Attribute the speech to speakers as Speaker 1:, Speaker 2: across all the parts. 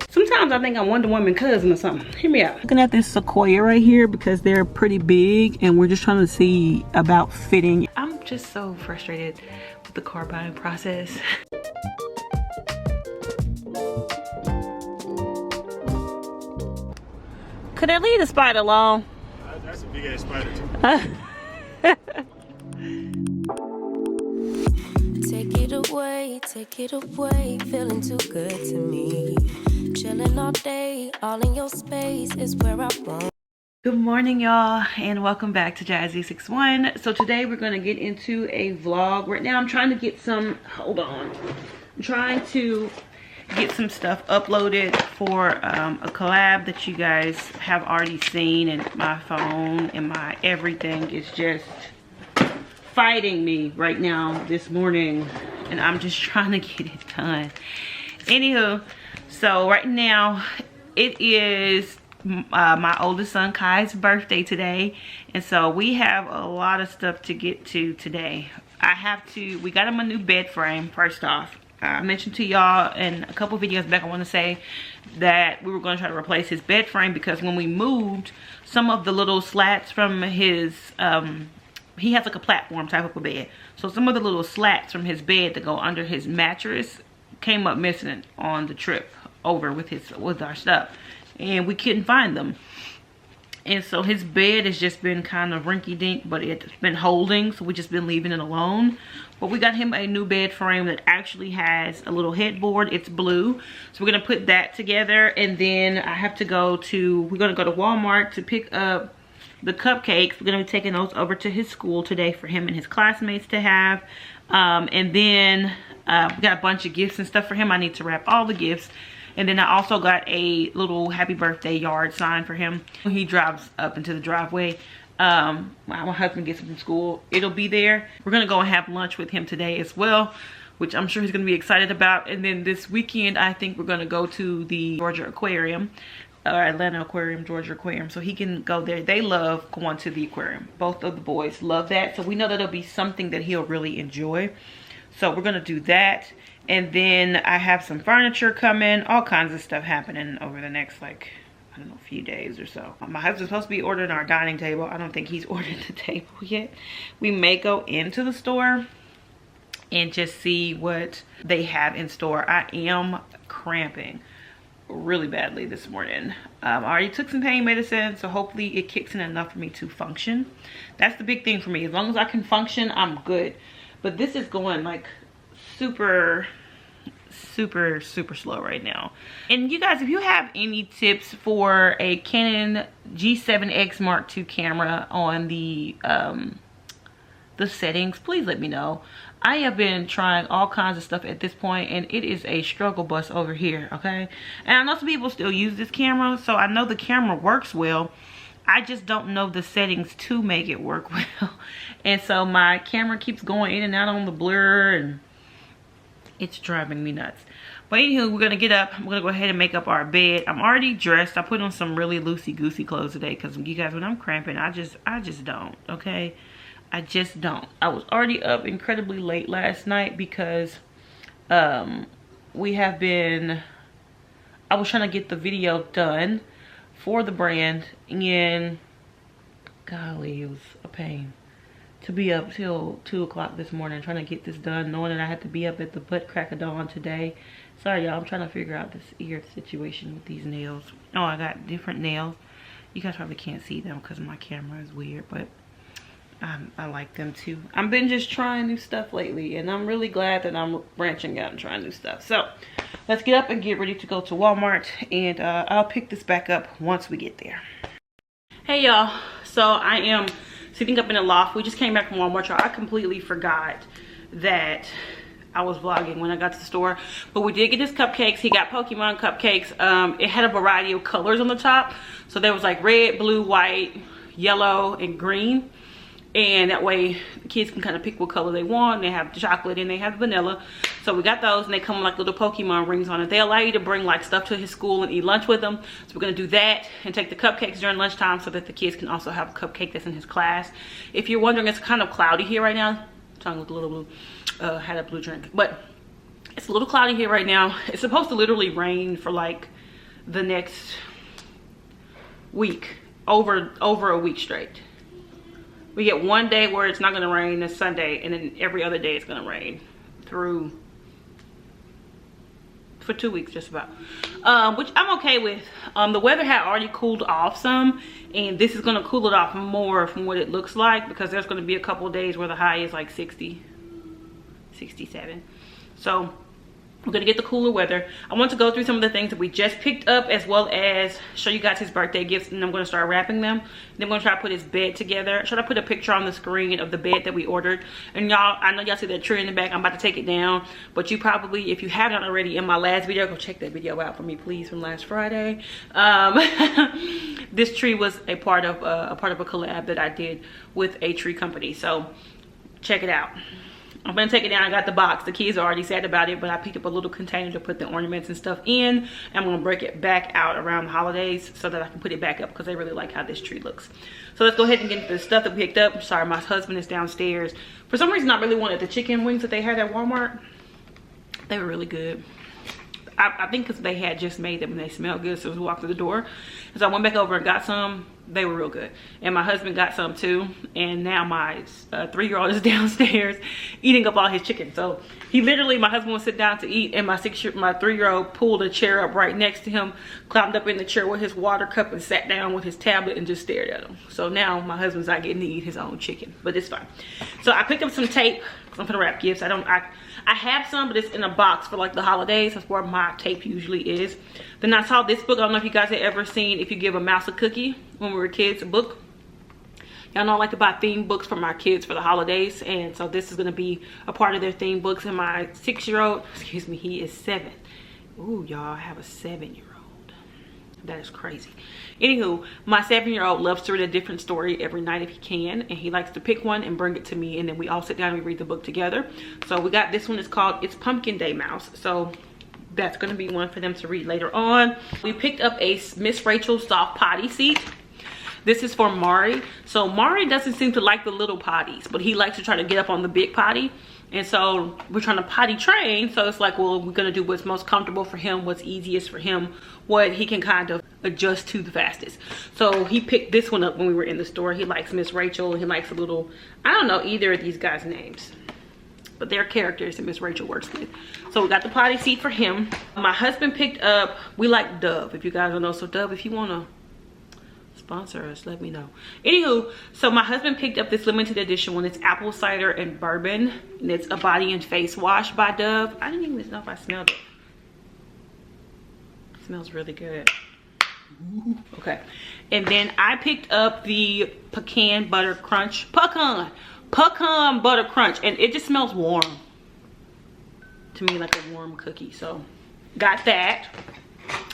Speaker 1: Sometimes I think I'm Wonder Woman cousin or something. Hear me out. Looking at this sequoia right here because they're pretty big and we're just trying to see about fitting. I'm just so frustrated with the car buying process. Could I leave the spider alone?
Speaker 2: That's a big ass spider too.
Speaker 3: Take it away, feeling too good to me. Chilling all day, all in your space is where I want.
Speaker 1: Good morning, y'all, and welcome back to Jazzy61. So today we're going to get into a vlog. Right now I'm trying to get some, hold on. I'm trying to get some stuff uploaded for a collab that you guys have already seen, and my phone and my everything is just fighting me right now this morning, and I'm just trying to get it done. Anywho, so right now it is my oldest son Kai's birthday today, and so we have a lot of stuff to get to today. We got him a new bed frame. First off, I mentioned to y'all in a couple videos back, I want to say that we were going to try to replace his bed frame because when we moved, some of the little slats from his he has like a platform type of a bed, so some of the little slats from his bed that go under his mattress came up missing on the trip over with our stuff, and we couldn't find them. And so his bed has just been kind of rinky-dink, but it's been holding, so we just been leaving it alone. But we got him a new bed frame that actually has a little headboard. It's blue, so we're gonna put that together, and then we're gonna go to Walmart to pick up the cupcakes. We're gonna be taking those over to his school today for him and his classmates to have. And then we got a bunch of gifts and stuff for him. I need to wrap all the gifts. And then I also got a little happy birthday yard sign for him. When he drives up into the driveway, my husband gets him from school, it'll be there. We're gonna go and have lunch with him today as well, which I'm sure he's gonna be excited about. And then this weekend, I think we're gonna go to the Georgia Aquarium, Atlanta Aquarium, Georgia Aquarium, so he can go there. They love going to the aquarium. Both of the boys love that, so we know that it'll be something that he'll really enjoy. So we're gonna do that. And then I have some furniture coming, all kinds of stuff happening over the next, like, I don't know, few days or so. My husband's supposed to be ordering our dining table. I don't think he's ordered the table yet. We may go into the store and just see what they have in store. I am cramping really badly this morning. I already took some pain medicine, so hopefully it kicks in enough for me to function. That's the big thing for me. As long as I can function, I'm good. But this is going like super slow right now. And you guys, if you have any tips for a Canon G7X Mark II camera on the settings, please let me know. I have been trying all kinds of stuff at this point, and it is a struggle bus over here, okay? And I know some people still use this camera, so I know the camera works well. I just don't know the settings to make it work well. And so my camera keeps going in and out on the blur, and it's driving me nuts. But anywho, we're gonna get up. I'm gonna go ahead and make up our bed. I'm already dressed. I put on some really loosey-goosey clothes today because you guys, when I'm cramping, I just don't, okay? I just don't. I was already up incredibly late last night because I was trying to get the video done for the brand, and golly, it was a pain to be up till 2 o'clock this morning trying to get this done, knowing that I had to be up at the butt crack of dawn today. Sorry, y'all. I'm trying to figure out this ear situation with these nails. Oh, I got different nails. You guys probably can't see them because my camera is weird, but I like them too. I've been just trying new stuff lately, and I'm really glad that I'm branching out and trying new stuff. So let's get up and get ready to go to Walmart, and I'll pick this back up once we get there. Hey y'all, so I am sitting up in the loft. We just came back from Walmart, y'all. I completely forgot that I was vlogging when I got to the store, but we did get his cupcakes. He got Pokemon cupcakes. It had a variety of colors on the top, so there was like red, blue, white, yellow, and green. And that way the kids can kind of pick what color they want. They have chocolate and they have vanilla. So we got those, and they come with like little Pokemon rings on it. They allow you to bring like stuff to his school and eat lunch with them. So we're gonna do that and take the cupcakes during lunchtime so that the kids can also have a cupcake that's in his class. If you're wondering, it's kind of cloudy here right now. Tongue look a little blue. Had a blue drink, but it's a little cloudy here right now. It's supposed to literally rain for like the next week, over a week straight. We get one day where it's not going to rain, this Sunday, and then every other day it's going to rain for 2 weeks just about, which I'm okay with. The weather had already cooled off some, and this is going to cool it off more from what it looks like, because there's going to be a couple of days where the high is like 60, 67. So we're gonna get the cooler weather. I want to go through some of the things that we just picked up, as well as show you guys his birthday gifts, and I'm gonna start wrapping them. Then I'm gonna try to put his bed together. Should I put a picture on the screen of the bed that we ordered? And y'all, I know y'all see that tree in the back. I'm about to take it down, but you probably, if you haven't already, in my last video, go check that video out for me, please, from last Friday. This tree was a part of a collab that I did with a tree company, so check it out. I'm gonna take it down. I got the box. The kids are already sad about it, but I picked up a little container to put the ornaments and stuff in. I'm gonna break it back out around the holidays so that I can put it back up, because they really like how this tree looks. So let's go ahead and get into the stuff that we picked up. Sorry, my husband is downstairs. For some reason, I really wanted the chicken wings that they had at Walmart. They were really good. I think because they had just made them and they smelled good, so we walked through the door. And so I went back over and got some. They were real good. And my husband got some too. And now my 3-year-old is downstairs eating up all his chicken. So he literally, my husband would sit down to eat, and my 3-year-old pulled a chair up right next to him, climbed up in the chair with his water cup, and sat down with his tablet and just stared at him. So now my husband's not getting to eat his own chicken, but it's fine. So I picked up some tape, because I'm gonna wrap gifts. I have some, but it's in a box for like the holidays. That's where my tape usually is. Then I saw this book. I don't know if you guys have ever seen If You Give a Mouse a Cookie, when we were kids, a book. Y'all know I like to buy theme books for my kids for the holidays, and so this is going to be a part of their theme books. And my 6-year-old, excuse me, he is 7. Ooh, y'all, I have a 7-year-old. That is crazy. Anywho, my 7-year-old loves to read a different story every night if he can, and he likes to pick one and bring it to me, and then we all sit down and we read the book together. So we got this one. It's called It's Pumpkin Day, Mouse. So that's going to be one for them to read later on. We picked up a Miss Rachel soft potty seat. This is for Mari. So Mari doesn't seem to like the little potties, but he likes to try to get up on the big potty. And so we're trying to potty train. So it's like, well, we're gonna do what's most comfortable for him, what's easiest for him, what he can kind of adjust to the fastest. So he picked this one up when we were in the store. He likes Miss Rachel. He likes a little, I don't know either of these guys' names, but they're characters that Miss Rachel works with. So we got the potty seat for him. My husband picked up, we like Dove, if you guys don't know. So Dove, if you wanna sponsor us, let me know. Anywho, so my husband picked up this limited edition one. It's apple cider and bourbon, and it's a body and face wash by Dove. I didn't even know if I smelled it. It smells really good. Ooh. Okay, and then I picked up the pecan butter crunch, pecan butter crunch, and it just smells warm to me, like a warm cookie. So got that.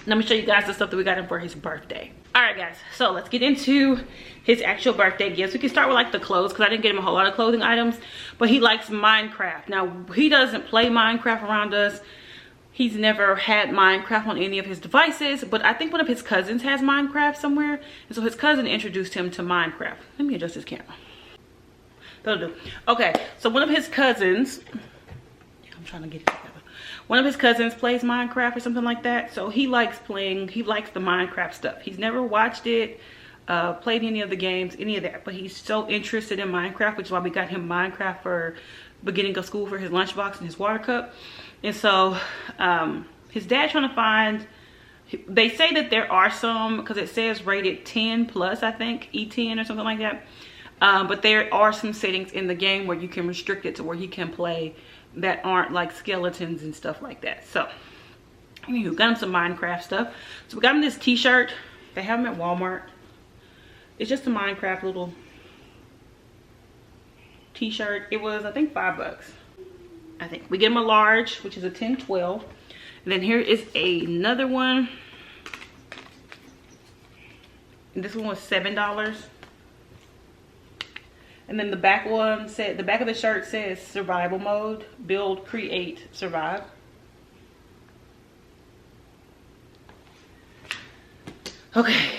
Speaker 1: Let me show you guys the stuff that we got him for his birthday. All right, guys, so let's get into his actual birthday gifts. We can start with like the clothes, because I didn't get him a whole lot of clothing items, but he likes Minecraft. Now, he doesn't play Minecraft around us. He's never had Minecraft on any of his devices, but I think one of his cousins has Minecraft somewhere, and so his cousin introduced him to Minecraft. Let me adjust his camera. That'll do. Okay, so one of his cousins, I'm trying to get it together. One of his cousins plays Minecraft or something like that. So he likes playing, he likes the Minecraft stuff. He's never watched it, played any of the games, any of that. But he's so interested in Minecraft, which is why we got him Minecraft for beginning of school for his lunchbox and his water cup. And so his dad trying to find, they say that there are some, because it says rated 10 plus, I think, E10 or something like that. But there are some settings in the game where you can restrict it to where he can play that aren't like skeletons and stuff like that. So anywho, got him some Minecraft stuff. So we got him this t-shirt. They have them at Walmart. It's just a Minecraft little t-shirt. It was, I think, $5. I think we get him a large, which is a 10-12. And then here is another one, and this one was $7. And then the back one said, the back of the shirt says survival mode, build, create, survive. Okay,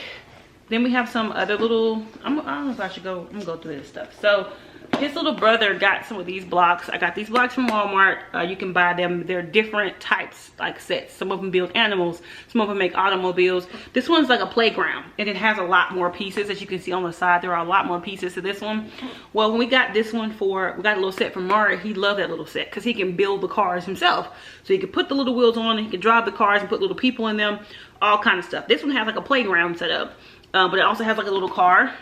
Speaker 1: then we have some other little, I don't know if I should go, I'm gonna go through this stuff. So His little brother got some of these blocks. I got these blocks from Walmart. You can buy them. They're different types, like sets. Some of them build animals. Some of them make automobiles. This one's like a playground, and it has a lot more pieces. As you can see on the side, there are a lot more pieces to this one. Well, when we got this one we got a little set from Mario. He loved that little set because he can build the cars himself. So he can put the little wheels on, and he can drive the cars and put little people in them, all kind of stuff. This one has like a playground set up, but it also has like a little car.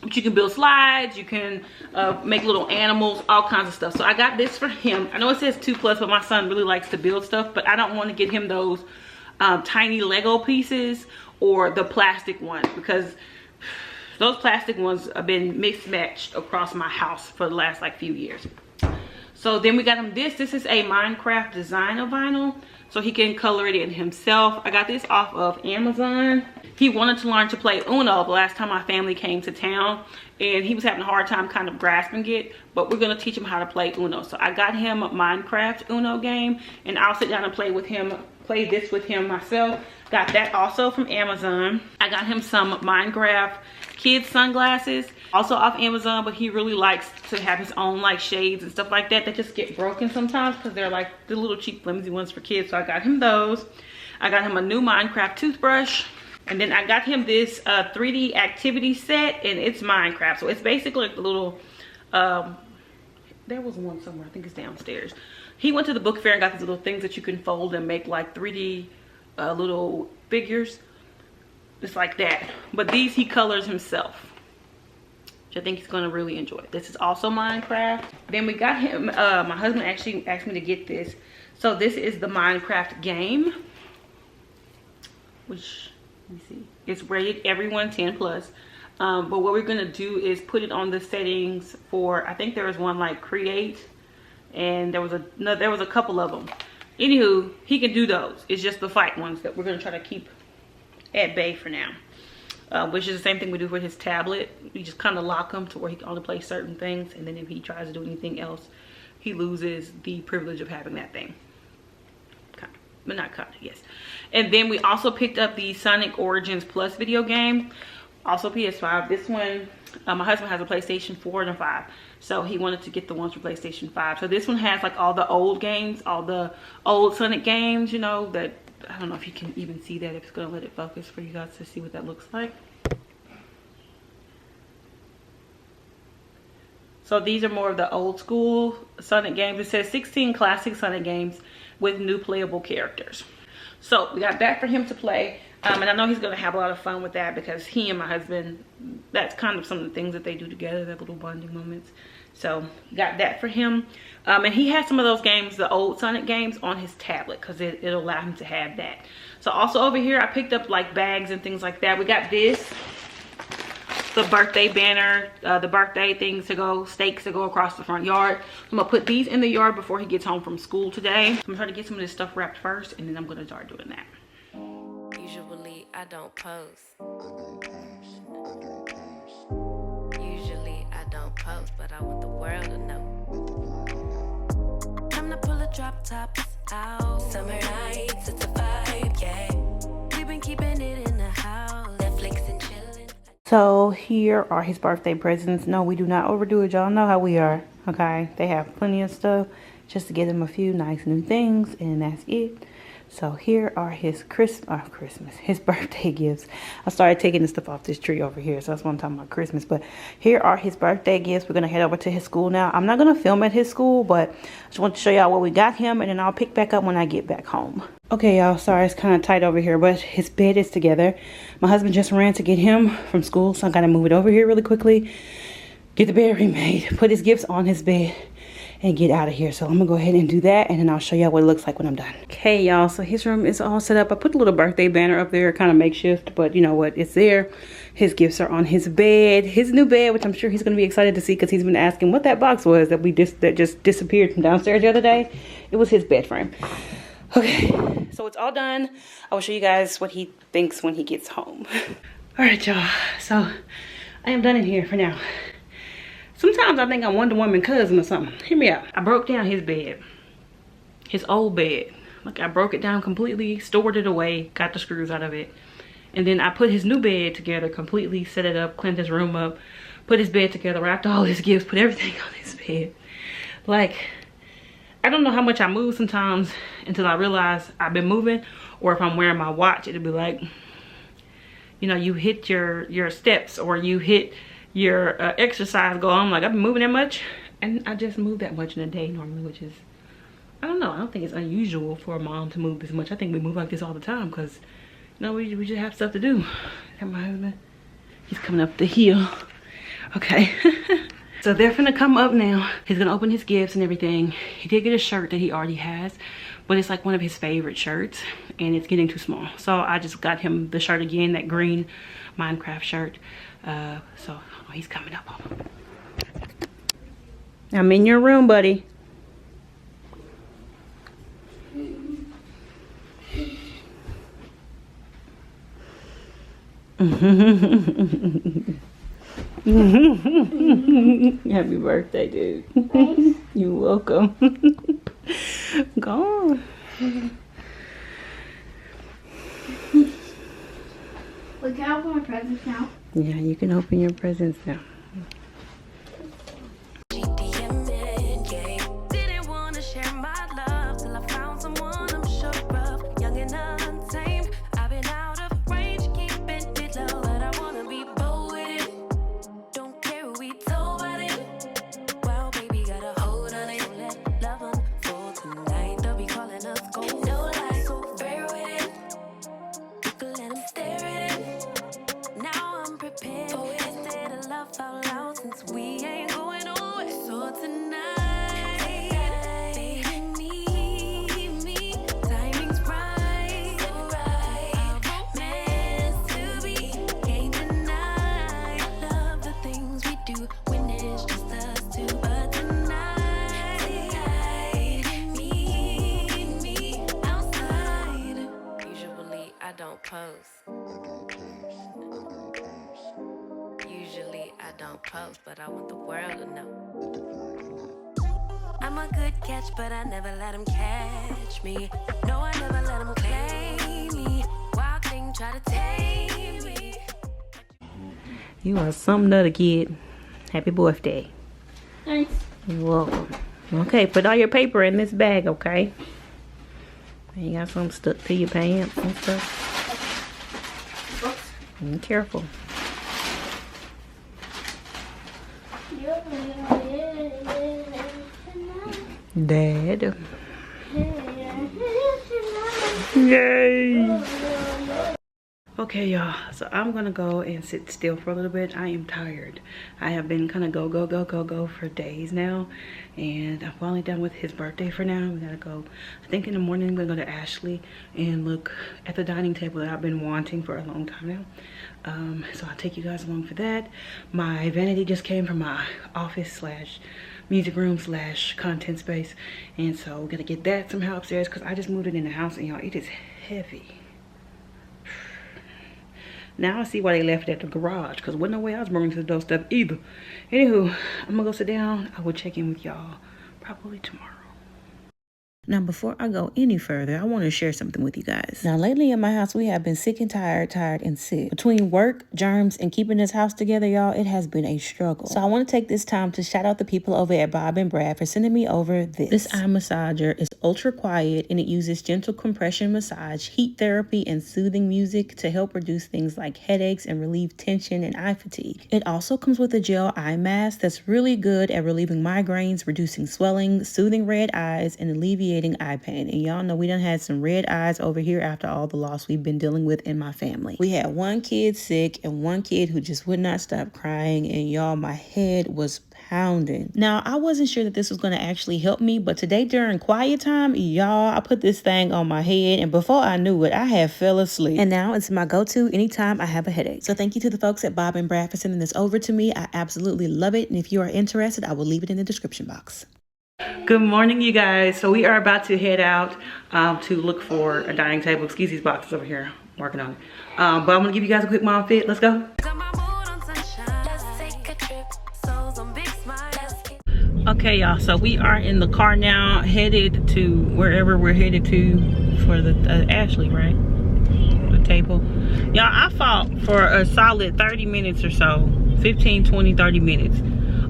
Speaker 1: But you can build slides, you can make little animals, all kinds of stuff. So I got this for him. I know it says 2+, but my son really likes to build stuff, but I don't want to get him those tiny Lego pieces or the plastic ones, because those plastic ones have been mismatched across my house for the last like few years. So then we got him this. This is a Minecraft designer vinyl, so he can color it in himself. I got this off of Amazon. He wanted to learn to play Uno the last time my family came to town, and he was having a hard time kind of grasping it, but we're gonna teach him how to play Uno. So I got him a Minecraft Uno game, and I'll sit down and play this with him myself. Got that also from Amazon. I got him some Minecraft kids sunglasses, also off Amazon, but he really likes to have his own like shades and stuff like that that just get broken sometimes because they're like the little cheap flimsy ones for kids. So I got him those. I got him a new Minecraft toothbrush. And then I got him this 3D activity set, and it's Minecraft. So it's basically like the little, there was one somewhere, I think it's downstairs. He went to the book fair and got these little things that you can fold and make like 3D little figures. It's like that. But these he colors himself, which I think he's gonna really enjoy. This is also Minecraft. Then we got him, my husband actually asked me to get this. So this is the Minecraft game, which, let me see, it's rated everyone 10+. But what we're gonna do is put it on the settings for, I think there was one like create, and there was a couple of them. Anywho, he can do those. It's just the fight ones that we're gonna try to keep at bay for now, which is the same thing we do with his tablet. We just kind of lock him to where he can only play certain things, and then if he tries to do anything else, he loses the privilege of having that thing. But not kind of, yes. And then we also picked up the Sonic Origins Plus video game, also PS5. This one, my husband has a PlayStation 4 and a 5, so he wanted to get the ones for PlayStation 5. So this one has like all the old games, all the old Sonic games, you know, that I don't know if you can even see that, if it's gonna let it focus for you guys to see what that looks like. So these are more of the old school Sonic games. It says 16 classic Sonic games with new playable characters. So we got that for him to play. And I know he's gonna have a lot of fun with that because he and my husband, that's kind of some of the things that they do together, their little bonding moments. So got that for him. And he has some of those games, the old Sonic games, on his tablet because it'll allow him to have that. So also over here, I picked up like bags and things like that. We got this, the birthday banner, the birthday things to go, stakes to go across the front yard. I'm gonna put these in the yard before he gets home from school today. I'm gonna try to get some of this stuff wrapped first, and then I'm gonna start doing that.
Speaker 3: Usually I don't post. Usually I don't post, but I want the world to know. Time to pull the drop tops out. Summer nights, it's a vibe, yeah. We've been keeping it in the house, Netflix and chilling.
Speaker 1: So here are his birthday presents. No, we do not overdo it. Y'all know how we are, okay? They have plenty of stuff just to get him a few nice new things, and that's it. So here are his his birthday gifts. I started taking the stuff off this tree over here, so that's what I'm talking about, Christmas. But here are his birthday gifts. We're gonna head over to his school now. I'm not gonna film at his school, but I just want to show y'all what we got him, and then I'll pick back up when I get back home. Okay, y'all, sorry it's kind of tight over here, but his bed is together. My husband just ran to get him from school, so I gotta move it over here really quickly, get the bed remade, put his gifts on his bed, and get out of here. So I'm gonna go ahead and do that, and then I'll show y'all what it looks like when I'm done. Okay, y'all, so his room is all set up. I put a little birthday banner up there, kind of makeshift, but you know what, it's there. His gifts are on his bed, his new bed, which I'm sure he's gonna be excited to see because he's been asking what that box was that just disappeared from downstairs the other day. It was his bed frame. Okay, so it's all done. I will show you guys what he thinks when he gets home. All right, y'all, so I am done in here for now. Sometimes I think I'm Wonder Woman cousin or something. Hear me out. I broke down his bed, his old bed. Like, I broke it down completely, stored it away, got the screws out of it. And then I put his new bed together completely, set it up, cleaned his room up, put his bed together, wrapped all his gifts, put everything on his bed. Like, I don't know how much I move sometimes until I realize I've been moving, or if I'm wearing my watch, it'll be like, you know, you hit your steps or you hit your exercise goal. I'm like, I've been moving that much, and I just move that much in a day normally, which is, I don't know, I don't think it's unusual for a mom to move this much. I think we move like this all the time because, you know, we just have stuff to do. Is that my husband? He's coming up the hill. Okay. So they're finna come up now. He's gonna open his gifts and everything. He did get a shirt that he already has, but it's like one of his favorite shirts and it's getting too small. So I just got him the shirt again, that green Minecraft shirt. So oh, he's coming up. I'm in your room, buddy. Happy birthday, dude. Thanks. You're welcome. Go on.
Speaker 4: Look, can I open my presents now?
Speaker 1: Yeah, you can open your presents now.
Speaker 3: Usually I don't post, but I want the world to know. I'm a good catch, but I never let him catch me. No, I never let him claim me. Wild thing try to tame me.
Speaker 1: You are something other, kid. Happy birthday.
Speaker 4: Thanks.
Speaker 1: You're welcome. Okay, put all your paper in this bag, okay? You got something stuck to your pants and stuff. Be careful. Dad. Yay! Okay, y'all, so I'm gonna go and sit still for a little bit. I am tired. I have been kind of go for days now, and I'm finally done with his birthday for now. We gotta go, I think in the morning we're gonna go to Ashley and look at the dining table that I've been wanting for a long time now. So I'll take you guys along for that. My vanity just came from my office slash music room slash content space, and so we're gonna get that somehow upstairs because I just moved it in the house, and y'all, it is heavy. Now I see why they left it at the garage, because wasn't no way I was bringing to the doorstep either. Anywho, I'm gonna go sit down. I will check in with y'all probably tomorrow. Now, before I go any further, I want to share something with you guys. Now, lately in my house, we have been sick and tired and sick. Between work, germs, and keeping this house together, y'all, it has been a struggle. So I want to take this time to shout out the people over at Bob and Brad for sending me over this. This eye massager is ultra quiet, and it uses gentle compression massage, heat therapy, and soothing music to help reduce things like headaches and relieve tension and eye fatigue. It also comes with a gel eye mask that's really good at relieving migraines, reducing swelling, soothing red eyes, and alleviating eye pain. And y'all know we done had some red eyes over here after all the loss we've been dealing with in my family. We had one kid sick and one kid who just would not stop crying, and y'all, my head was pounding. Now, I wasn't sure that this was going to actually help me, but today during quiet time, y'all, I put this thing on my head, and before I knew it, I had fell asleep. And now it's my go-to anytime I have a headache. So thank you to the folks at Bob and Brad for sending this over to me. I absolutely love it, and if you are interested, I will leave it in the description box. Good morning, you guys. So we are about to head out to look for a dining table. Excuse these boxes over here. I'm working on it. But I'm going to give you guys a quick mom fit. Let's go. Okay, y'all. So we are in the car now, headed to wherever we're headed to for the Ashley, right? The table. Y'all, I fought for a solid 30 minutes or so 15, 20, 30 minutes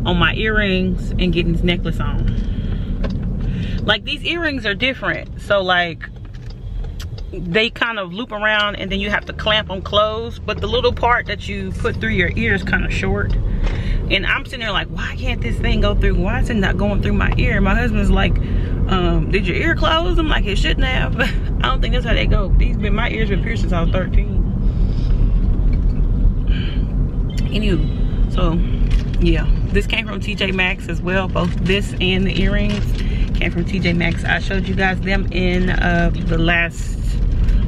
Speaker 1: on my earrings and getting this necklace on. Like, these earrings are different. So like, they kind of loop around and then you have to clamp them closed, but the little part that you put through your ear is kind of short. And I'm sitting there like, why can't this thing go through? Why is it not going through my ear? My husband's like, did your ear close? I'm like, it shouldn't have. I don't think that's how they go. My ears been pierced since I was 13. Anywho, so yeah, this came from TJ Maxx as well. Both this and the earrings came from TJ Maxx. I showed you guys them in the last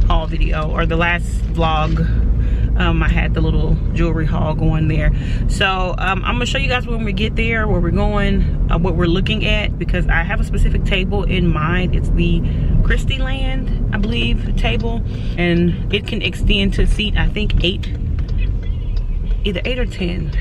Speaker 1: haul video, or the last vlog. I had the little jewelry haul going there. So I'm gonna show you guys when we get there, where we're going, what we're looking at, because I have a specific table in mind. It's the Christie Land, I believe, table, and it can extend to seat, I think, 8, either 8 or 10.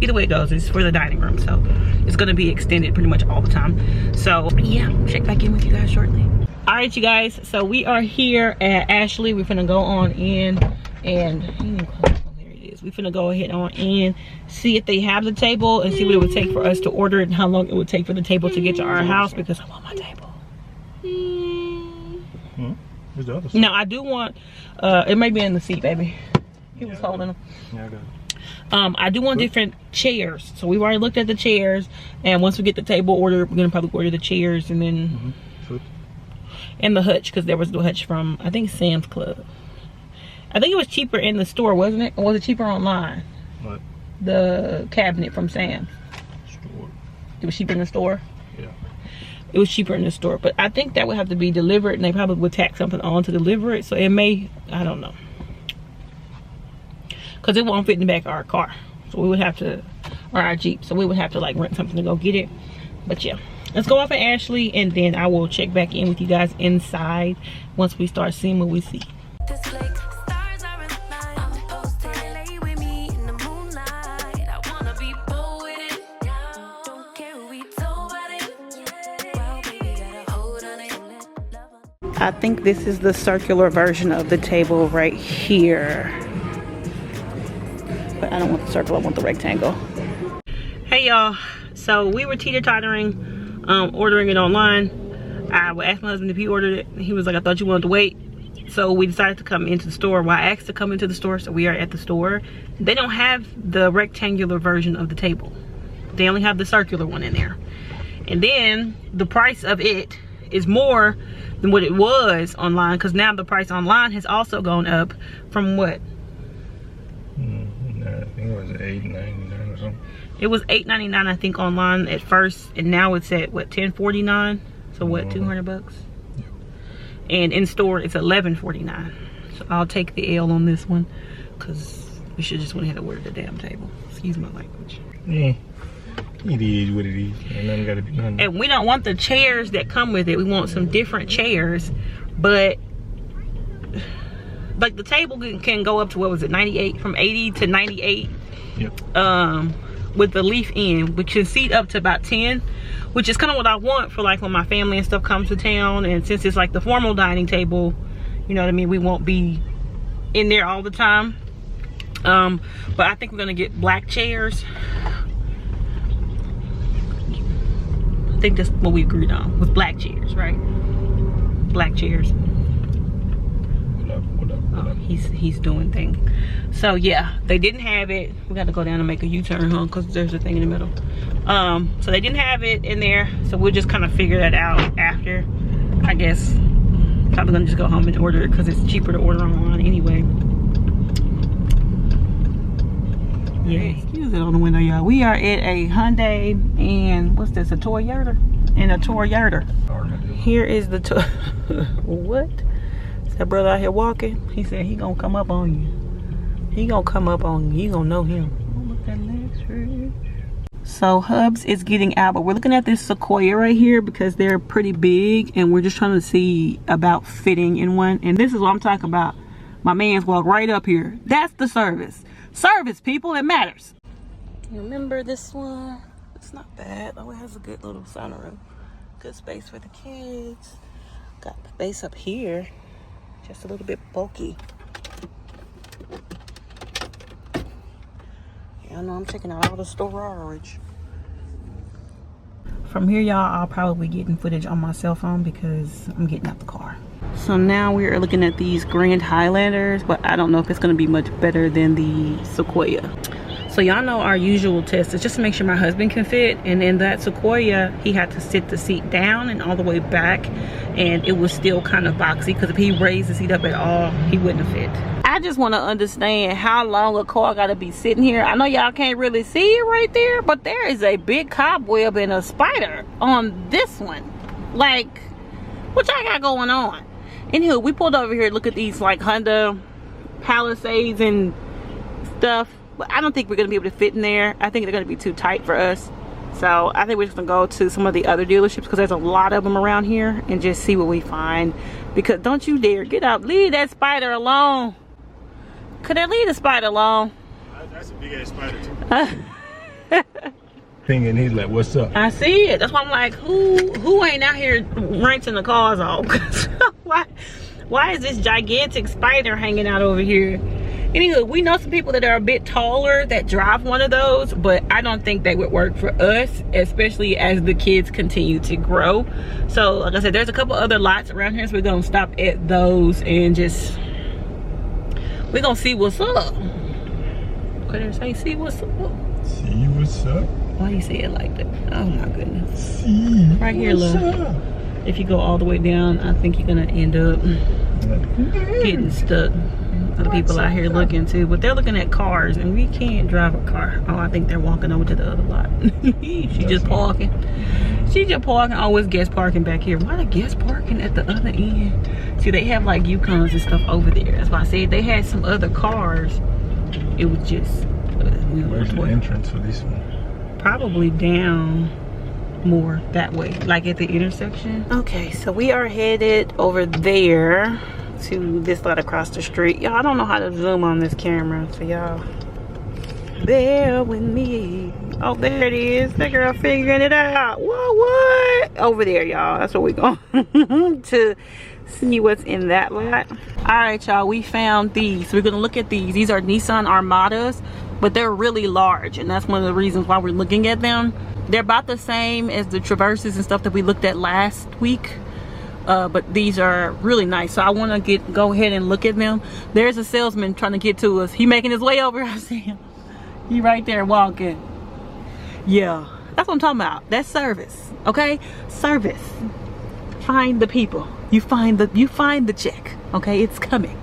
Speaker 1: Either way it goes, it's for the dining room, so it's gonna be extended pretty much all the time. So yeah, check back in with you guys shortly. All right, you guys, so we are here at Ashley. We're gonna go on in and there it is. We're gonna go ahead on in, see if they have the table, and see what it would take for us to order it and how long it would take for the table to get to our house, because I want my table.
Speaker 2: Where's the other side?
Speaker 1: No, I do want, it may be in the seat, baby. He was holding them.
Speaker 2: Yeah, I got it.
Speaker 1: I do want different chairs, so we've already looked at the chairs, and once we get the table ordered, we're gonna probably order the chairs, and then and the hutch, because there was the hutch from, I think, Sam's Club. I think it was cheaper in the store, wasn't it? Or was it cheaper online?
Speaker 2: What?
Speaker 1: The cabinet from Sam's.
Speaker 2: Store.
Speaker 1: It was cheaper in the store?
Speaker 2: Yeah.
Speaker 1: It was cheaper in the store, but I think that would have to be delivered, and they probably would tack something on to deliver it, so it may, I don't know. Because it won't fit in the back of our car, so we would have to, or our Jeep, so we would have to like rent something to go get it. But yeah, let's go off at Ashley, and then I will check back in with you guys inside once we start seeing what we see.
Speaker 3: This lake, stars are in line. I'm supposed to lay with me in the moonlight. I wanna be bold with it. Don't care who we told about it. Wow, baby, got a hold on it.
Speaker 1: I think this is the circular version of the table right here. But I don't want the circle, I want the rectangle. Hey y'all, so we were teeter-tottering, ordering it online. I asked my husband if he ordered it. He was like, I thought you wanted to wait. So we decided to come into the store. Well, I asked to come into the store, so we are at the store. They don't have the rectangular version of the table. They only have the circular one in there. And then the price of it is more than what it was online, because now the price online has also gone up from what?
Speaker 2: I think it was $8.99 or something.
Speaker 1: It was $8.99, I think, online at first, and now it's at what, $10.49? So what, 200 bucks?
Speaker 2: Yeah.
Speaker 1: And in store it's $11.49. So I'll take the L on this one, because we should just went ahead and order the damn table. Excuse my language.
Speaker 2: Yeah, it is what it is. And nothing gotta be nothing.
Speaker 1: And we don't want the chairs that come with it. We want some different chairs, but like the table can go up to, what was it, 98, from 80 to 98.
Speaker 2: Yep.
Speaker 1: With the leaf in, which can seat up to about 10, which is kind of what I want for like when my family and stuff comes to town. And since it's like the formal dining table, you know what I mean, we won't be in there all the time. But I think we're gonna get black chairs. I think that's what we agreed on, with black chairs, right? Black chairs. Oh, he's doing things. So yeah, they didn't have it. We got to go down and make a U-turn, huh? Because there's a thing in the middle. So they didn't have it in there. So we'll just kind of figure that out after, I guess. Probably gonna just go home and order it because it's cheaper to order online anyway. Yeah, excuse it on the window, y'all. We are at a Hyundai and what's this? A Toyota? And a Toyota. Here is the what? That brother out here walking, he said he gonna come up on you. He gonna come up on you. You gonna know him. Oh, look at that legs. So Hubs is getting out, but we're looking at this Sequoia right here because they're pretty big, and we're just trying to see about fitting in one. And this is what I'm talking about. My man's walk right up here. That's the service. Service, people, it matters. You remember this one? It's not bad. Oh, it has a good little sunroof. Good space for the kids. Got the space up here. Just a little bit bulky. Yeah, Y'all know I'm checking out all the storage. From here, y'all, I'll probably be getting footage on my cell phone because I'm getting out the car. So now we're looking at these Grand Highlanders, but I don't know if it's going to be much better than the Sequoia. So y'all know our usual test is just to make sure my husband can fit, and in that Sequoia he had to sit the seat down and all the way back, and it was still kind of boxy because if he raised the seat up at all he wouldn't have fit. I just want to understand how long a car got to be sitting here. I know y'all can't really see it right there, but there is a big cobweb and a spider on this one. Like, what y'all got going on? Anywho, we pulled over here to look at these like Honda Palisades and stuff, but I don't think we're gonna be able to fit in there. I think they're gonna be too tight for us. So I think we're just gonna go to some of the other dealerships because there's a lot of them around here and just see what we find. Because don't you dare get out, leave that spider alone. Could I leave the spider alone?
Speaker 2: That's a big ass spider too. Thinking he's like, what's up?
Speaker 1: I see it. That's why I'm like, who ain't out here renting the cars off? why is this gigantic spider hanging out over here? Anywho, we know some people that are a bit taller that drive one of those, but I don't think they would work for us, especially as the kids continue to grow. So like I said, there's a couple other lots around here, so we're gonna stop at those and just we're gonna see what's up. Could I say see what's up?
Speaker 2: See what's up?
Speaker 1: Why do you say it like that? Oh my goodness.
Speaker 2: See
Speaker 1: right here, look.
Speaker 2: up?
Speaker 1: If you go all the way down, I think you're gonna end up getting stuck. Other people out here looking too, but they're looking at cars and we can't drive a car. Oh, I think they're walking over to the other lot. She just parking. She just parking. Oh, it's guest parking back here. Why the guest parking at the other end? See, they have like Yukons and stuff over there. That's why I said they had some other cars. It was just
Speaker 2: where's the entrance for this one?
Speaker 1: Probably down more that way, like at the intersection. Okay, so we are headed over there to this lot across the street. Y'all, I don't know how to zoom on this camera, so y'all bear with me. Oh, there it is. That girl figuring it out. What? Over there, y'all. That's what we're going to see what's in that lot. All right, y'all, we found these. We're gonna look at these. These are Nissan Armadas, but they're really large, and that's one of the reasons why we're looking at them. They're about the same as the Traverses and stuff that we looked at last week. But these are really nice, so I want to go ahead and look at them. There's a salesman trying to get to us. He making his way over. I see him. He right there walking. Yeah, that's what I'm talking about. That's service, okay? Service. Find the people. You find the check, okay? It's coming.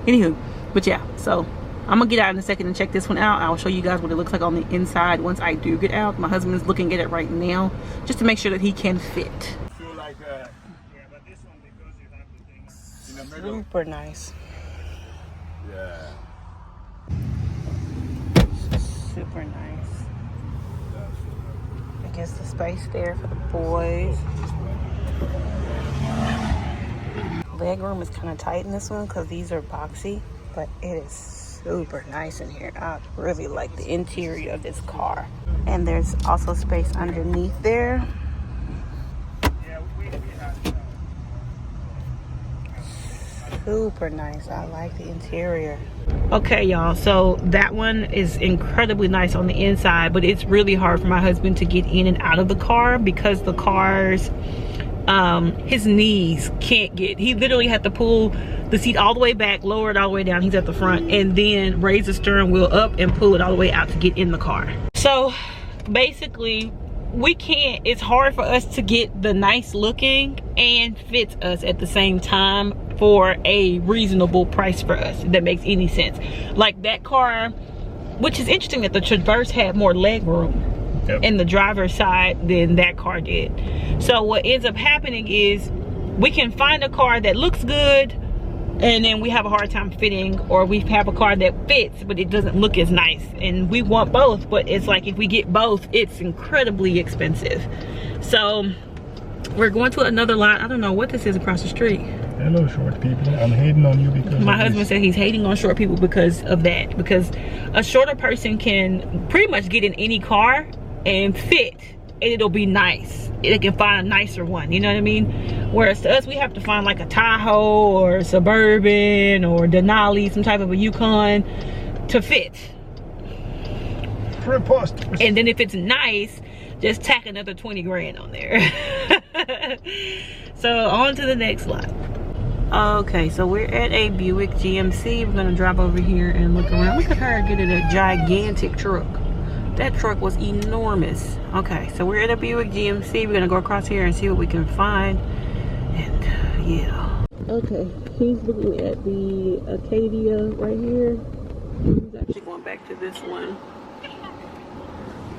Speaker 1: Anywho, but yeah, so I'm gonna get out in a second and check this one out. I'll show you guys what it looks like on the inside once I do get out. My husband's looking at it right now just to make sure that he can fit. Super nice.
Speaker 2: Yeah.
Speaker 1: Super nice. I guess the space there for the boys. Leg room is kind of tight in this one because these are boxy, but it is super nice in here. I really like the interior of this car. And there's also space underneath there. Super nice. I like the interior. Okay, y'all, so that one is incredibly nice on the inside, but it's really hard for my husband to get in and out of the car because the car's his knees can't get, he literally had to pull the seat all the way back, lower it all the way down, he's at the front, and then raise the steering wheel up and pull it all the way out to get in the car. So basically we can't, it's hard for us to get the nice looking and fits us at the same time for a reasonable price for us, if that makes any sense. Like that car, which is interesting that the Traverse had more leg room in the driver's side than that car did. So what ends up happening is we can find a car that looks good and then we have a hard time fitting, or we have a car that fits but it doesn't look as nice, and we want both, but it's like if we get both it's incredibly expensive. So we're going to another lot. I don't know what this is across the street.
Speaker 2: Hello, short people. I'm hating on you because
Speaker 1: my husband said he's hating on short people because of that, because a shorter person can pretty much get in any car and fit, and it'll be nice. They can find a nicer one, you know what I mean? Whereas to us, we have to find like a Tahoe or a Suburban or Denali, some type of a Yukon to fit.
Speaker 2: preposterous.
Speaker 1: And then if it's nice, just tack another 20 grand on there. So on to the next lot. Okay, so we're at a Buick GMC. We're gonna drive over here and look around. Look at her getting a gigantic truck. That truck was enormous. Okay, so we're at a Buick GMC. We're gonna go across here and see what we can find. And yeah. Okay, he's looking at the Acadia right here. He's actually going back to this one.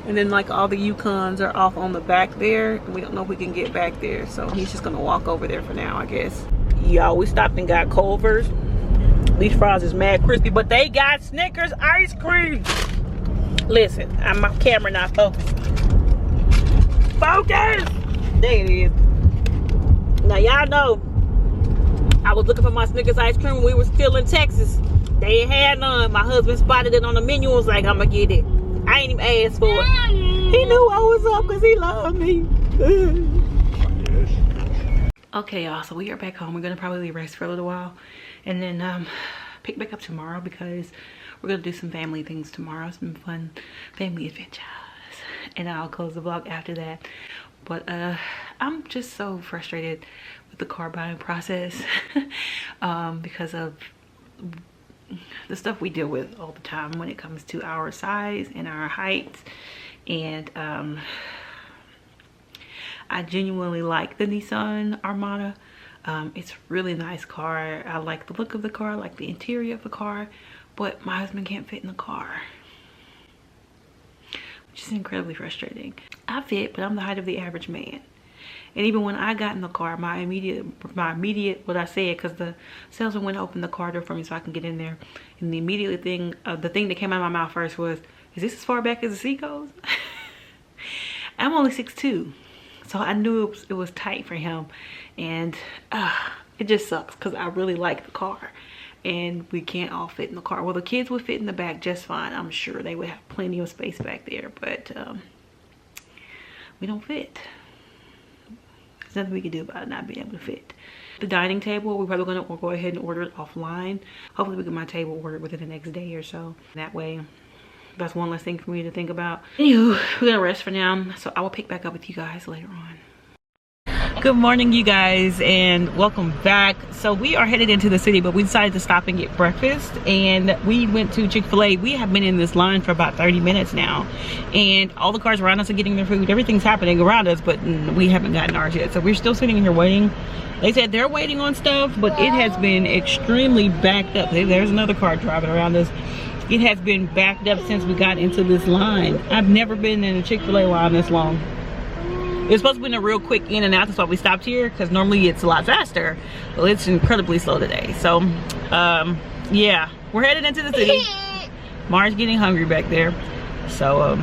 Speaker 1: And then like all the Yukons are off on the back there. And we don't know if we can get back there. So he's just gonna walk over there for now, I guess. Y'all, we stopped and got Culver's. These fries is mad crispy, but they got Snickers ice cream. Listen, my camera not focused. Focus! There it is. Now y'all know, I was looking for my Snickers ice cream when we were still in Texas. They ain't had none. My husband spotted it on the menu and was like, I'ma get it. I ain't even asked for it. He knew I was up because he loved me. Okay, y'all, so we are back home. We're gonna probably rest for a little while and then pick back up tomorrow because we're gonna do some family things tomorrow, some fun family adventures, and I'll close the vlog after that. But I'm just so frustrated with the car buying process because of the stuff we deal with all the time when it comes to our size and our height. And I genuinely like the Nissan Armada. It's a really nice car. I like the look of the car, I like the interior of the car, but my husband can't fit in the car, which is incredibly frustrating. I fit, but I'm the height of the average man. And even when I got in the car, my immediate what I said, because the salesman went to open the car door for me so I can get in there, and the immediate thing, the thing that came out of my mouth first was, is this as far back as the seat goes? I'm only 6'2". So I knew it was tight for him, and it just sucks because I really like the car and we can't all fit in the car. Well, the kids would fit in the back just fine. I'm sure they would have plenty of space back there, but we don't fit. There's nothing we can do about it not being able to fit. The dining table, we're probably gonna go ahead and order it offline. Hopefully we get my table ordered within the next day or so. That way, that's one less thing for me to think about. Anywho, we're gonna rest for now, so I will pick back up with you guys later on. Good morning, you guys, and welcome back. So we are headed into the city, but we decided to stop and get breakfast, and we went to Chick-fil-A. We have been in this line for about 30 minutes now, and all the cars around us are getting their food. Everything's happening around us, but we haven't gotten ours yet, so we're still sitting here waiting. They said they're waiting on stuff, but it has been extremely backed up. There's another car driving around us. It has been backed up since we got into this line. I've never been in a Chick-fil-A line this long. It's supposed to be a real quick in and out. That's why we stopped here, because normally it's a lot faster. Well, it's incredibly slow today. So, yeah, we're headed into the city. Mars getting hungry back there. So,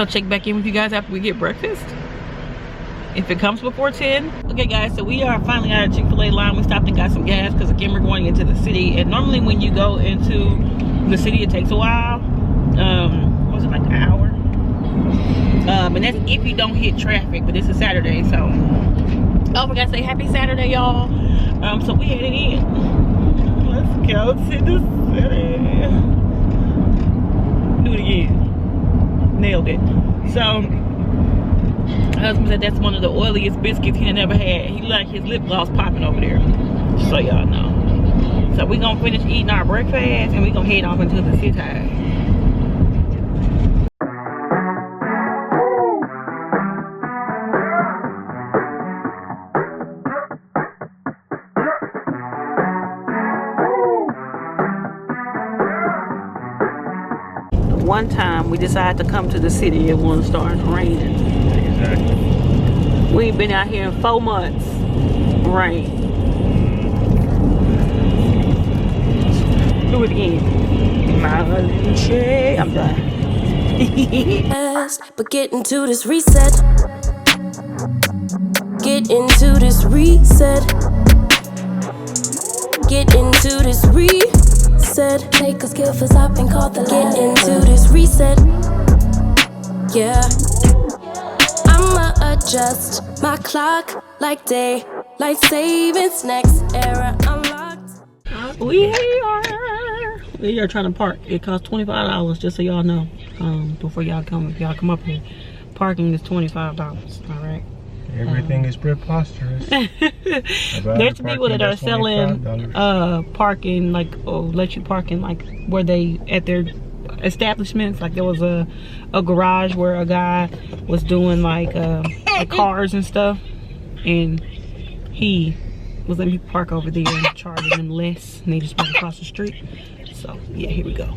Speaker 1: check back in with you guys after we get breakfast, if it comes before 10. Okay, guys, so we are finally out of Chick-fil-A line. We stopped and got some gas because again we're going into the city, and normally when you go into the city it takes a while. What was it, like an hour? And that's if you don't hit traffic, but this is Saturday, so oh, I forgot to say happy Saturday, y'all. So we headed in. Let's go to the city. Do it again. Nailed it. So my husband said that's one of the oiliest biscuits he had ever had. He like his lip gloss popping over there, so y'all know. So we gonna finish eating our breakfast and we gonna head off into the city. One time we decided to come to the city, it won't start raining.
Speaker 2: Exactly.
Speaker 1: We ain't been out here in 4 months. Rain. Do it again. I'm done.
Speaker 3: But get into this reset. Get into this reset. Get into this reset. Take a skill for stopping, called the ladder. Get into this reset. Yeah. I'ma adjust my clock like daylight savings. Next era unlocked.
Speaker 1: We are trying to park. It costs $25, just so y'all know. before y'all come. If y'all come up here, parking is $25. All right.
Speaker 2: Everything is preposterous.
Speaker 1: There's people that are selling parking, like, let you park in, like, where they at their establishments. Like, there was a garage where a guy was doing like the cars and stuff, and he was letting people park over there and charging them less, and they just park across the street. So yeah, here we go.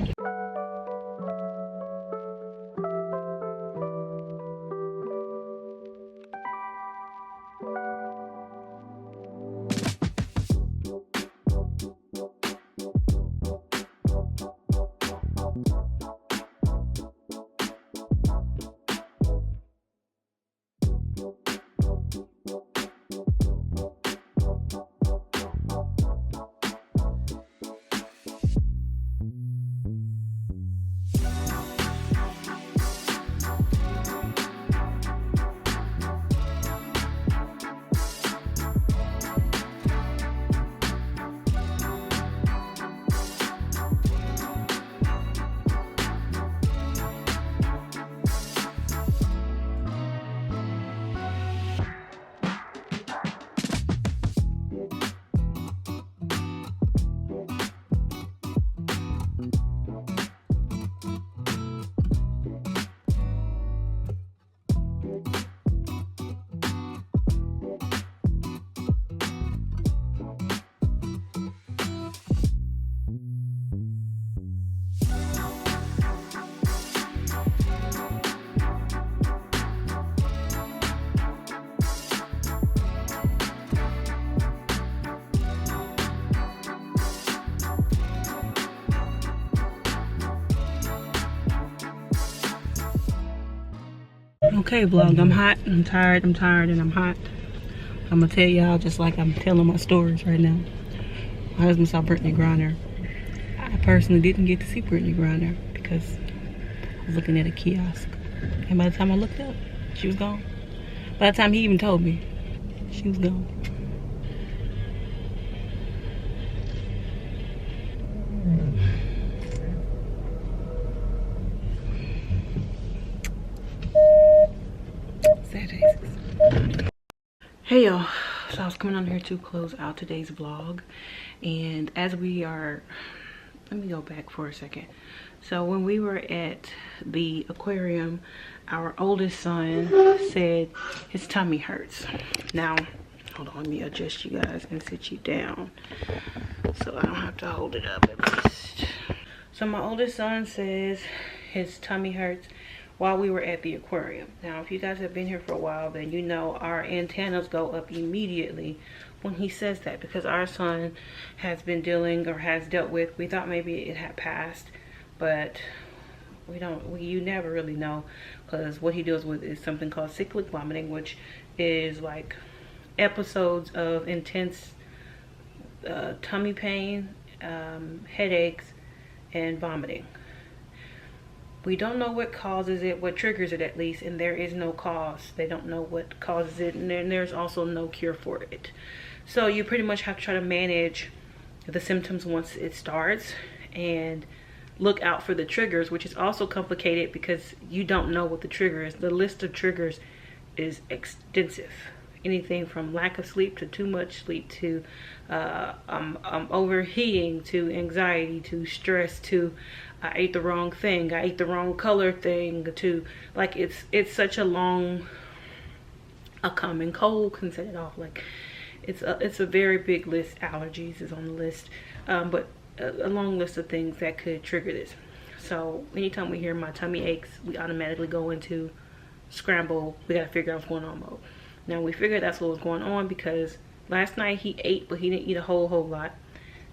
Speaker 1: Okay, vlog, I'm hot, I'm tired, and I'm hot. I'm gonna tell y'all just like I'm telling my stories right now. My husband saw Brittany Griner. I personally didn't get to see Brittany Griner because I was looking at a kiosk. And by the time I looked up, she was gone. By the time he even told me, she was gone. Hey y'all, so I was coming on here to close out today's vlog, and as we are, let me go back for a second. So when we were at the aquarium, our oldest son said his tummy hurts. Now, hold on, let me adjust you guys and sit you down so I don't have to hold it up at least. So my oldest son says his tummy hurts while we were at the aquarium. Now, if you guys have been here for a while, then you know our antennas go up immediately when he says that, because our son has been dealing, or has dealt with, we thought maybe it had passed, but you never really know, because what he deals with is something called cyclic vomiting, which is like episodes of intense tummy pain, headaches, and vomiting. We don't know what causes it, what triggers it at least, and there is no cause. They don't know what causes it, and there's also no cure for it. So you pretty much have to try to manage the symptoms once it starts and look out for the triggers, which is also complicated because you don't know what the trigger is. The list of triggers is extensive. Anything from lack of sleep to too much sleep to overheating to anxiety to stress to I ate the wrong thing, I ate the wrong color thing, to like it's such a long, a common cold can set it off. Like it's a very big list. Allergies is on the list, but a long list of things that could trigger this. So anytime we hear my tummy aches, we automatically go into scramble. We gotta figure out what's going on mode. Now we figured that's what was going on because last night he ate, but he didn't eat a whole lot.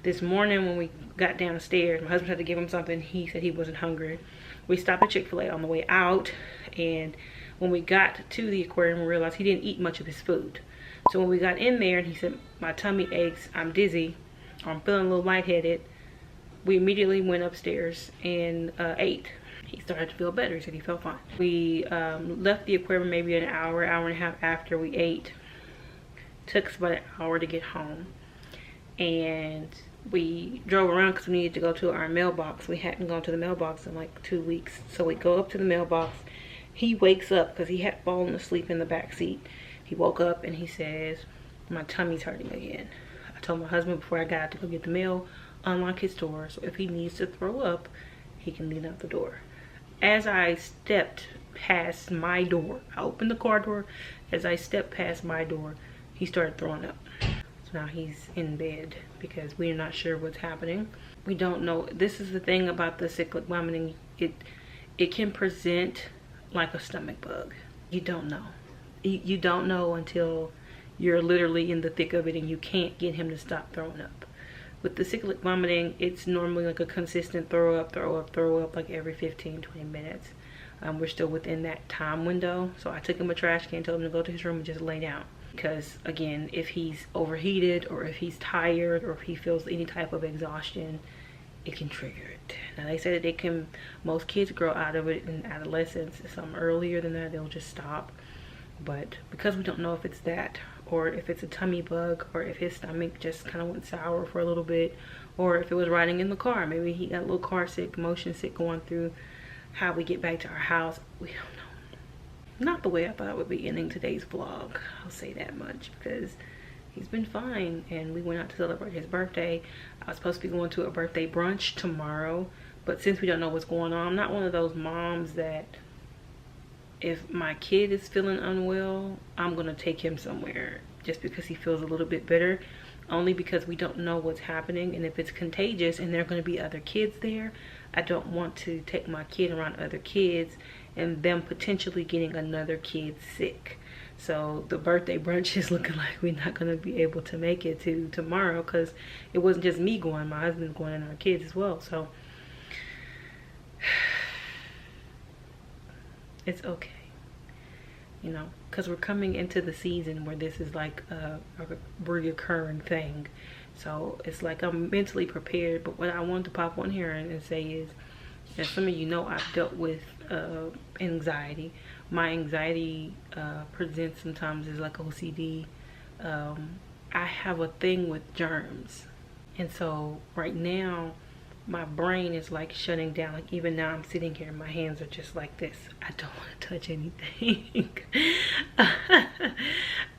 Speaker 1: This morning when we got downstairs, my husband had to give him something. He said he wasn't hungry. We stopped at Chick-fil-A on the way out, and when we got to the aquarium, we realized he didn't eat much of his food. So when we got in there and he said, my tummy aches, I'm dizzy, or I'm feeling a little lightheaded, we immediately went upstairs and ate. He started to feel better. He said he felt fine. We left the aquarium maybe an hour and a half after we ate. Took us about an hour to get home. and we drove around because we needed to go to our mailbox. We hadn't gone to the mailbox in like 2 weeks. So we go up to the mailbox. He wakes up because he had fallen asleep in the back seat. He woke up and he says, my tummy's hurting again. I told my husband before I got out to go get the mail, unlock his door, so if he needs to throw up, he can lean out the door. As I stepped past my door, I opened the car door. As I stepped past my door, he started throwing up. So now he's in bed because we're not sure what's happening. We don't know. This is the thing about the cyclic vomiting. It can present like a stomach bug. You don't know. You don't know until you're literally in the thick of it and you can't get him to stop throwing up. With the cyclic vomiting, it's normally like a consistent throw up like every 15-20 minutes. We're still within that time window. So I took him a trash can, told him to go to his room and just lay down. Because again, if he's overheated or if he's tired or if he feels any type of exhaustion, it can trigger it. Now they say that most kids grow out of it in adolescence. Some earlier than that, they'll just stop. But because we don't know if it's that or if it's a tummy bug or if his stomach just kind of went sour for a little bit, or if it was riding in the car, maybe he got a little car sick, motion sick going through how we get back to our house, we don't know. Not the way I thought I would be ending today's vlog, I'll say that much, because he's been fine and we went out to celebrate his birthday. I was supposed to be going to a birthday brunch tomorrow, but since we don't know what's going on, I'm not one of those moms that if my kid is feeling unwell, I'm gonna take him somewhere just because he feels a little bit better, only because we don't know what's happening. And if it's contagious and there are going to be other kids there, I don't want to take my kid around other kids and them potentially getting another kid sick. So the birthday brunch is looking like we're not going to be able to make it to tomorrow, because it wasn't just me going, my husband's going and our kids as well. So it's okay, you know, because we're coming into the season where this is like a reoccurring thing. So it's like I'm mentally prepared. But what I want to pop on here and say is, as some of you know, I've dealt with anxiety. My anxiety presents sometimes as like OCD. I have a thing with germs, and so right now my brain is like shutting down. Like even now I'm sitting here, my hands are just like this. I don't want to touch anything.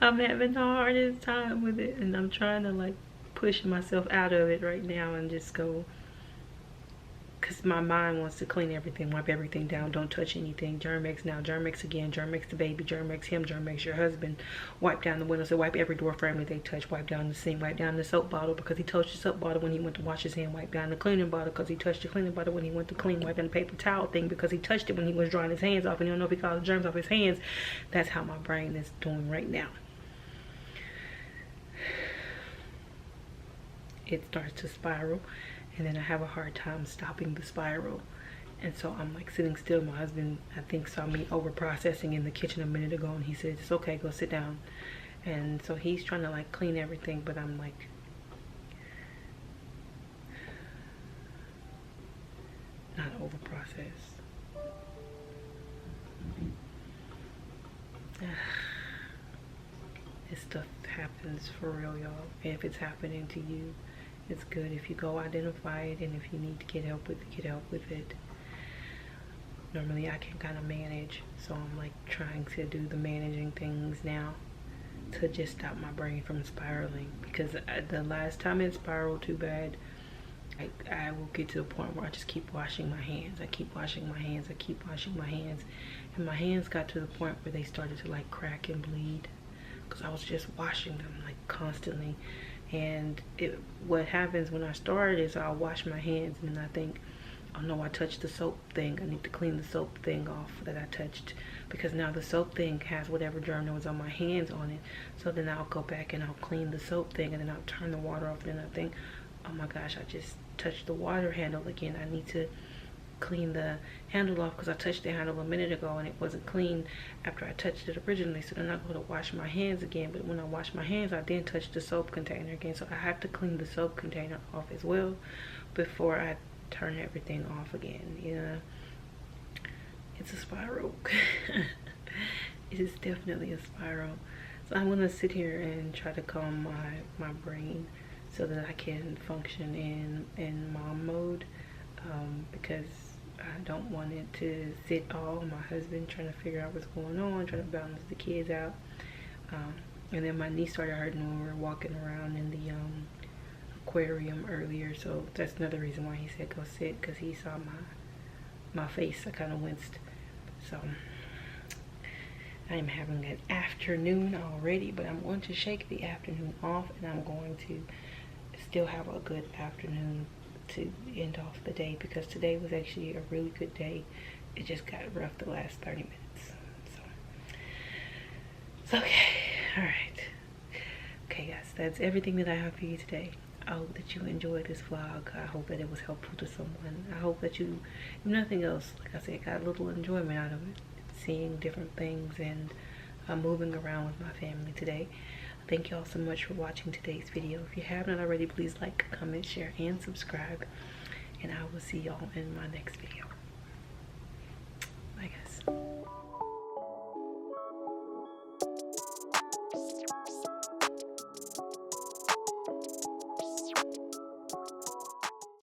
Speaker 1: I'm having the hardest time with it, and I'm trying to like push myself out of it right now and just go, because my mind wants to clean everything, wipe everything down, don't touch anything. Germ-X now, Germ-X again, Germ-X the baby, Germ-X him, Germ-X your husband. Wipe down the windows, so wipe every door frame that they touch, wipe down the sink, wipe down the soap bottle because he touched the soap bottle when he went to wash his hand, wipe down the cleaning bottle because he touched the cleaning bottle when he went to clean, wipe down the paper towel thing because he touched it when he was drying his hands off and you don't know if he got the germs off his hands. That's how my brain is doing right now. It starts to spiral, and then I have a hard time stopping the spiral. And so I'm like sitting still. My husband, I think, saw me over processing in the kitchen a minute ago, and he said, it's okay, go sit down. And so he's trying to like clean everything, but I'm like, not over process. This stuff happens for real, y'all. And if it's happening to you, it's good if you go identify it, and if you need to get help with it, get help with it. Normally I can kind of manage, so I'm like trying to do the managing things now to just stop my brain from spiraling, because the last time it spiraled too bad, I will get to the point where I just keep washing my hands. I keep washing my hands, I keep washing my hands, and my hands got to the point where they started to like crack and bleed because I was just washing them like constantly. And what happens when I start is I'll wash my hands and then I think, oh no, I touched the soap thing. I need to clean the soap thing off that I touched, because now the soap thing has whatever germ that was on my hands on it. So then I'll go back and I'll clean the soap thing, and then I'll turn the water off, and then I think, oh my gosh, I just touched the water handle again. I need to clean the handle off because I touched the handle a minute ago and it wasn't clean after I touched it originally. So then I go to wash my hands again, but when I wash my hands I then touch the soap container again. So I have to clean the soap container off as well before I turn everything off again. Yeah, it's a spiral. It is definitely a spiral. So I'm gonna sit here and try to calm my brain so that I can function in mom mode, because I don't want it to sit all on my husband trying to figure out what's going on, trying to balance the kids out. And then my knee started hurting when we were walking around in the aquarium earlier, so that's another reason why he said go sit, because he saw my face. I kind of winced. So I am having an afternoon already, but I'm going to shake the afternoon off, and I'm going to still have a good afternoon to end off the day, because today was actually a really good day. It just got rough the last 30 minutes. So it's okay. All right. Okay, guys, that's everything that I have for you today. I hope that you enjoyed this vlog. I hope that it was helpful to someone. I hope that you, if nothing else, like I said, got a little enjoyment out of it, seeing different things and moving around with my family today. Thank you all so much for watching today's video. If you haven't already, please like, comment, share, and subscribe. And I will see y'all in my next video. Bye, guys.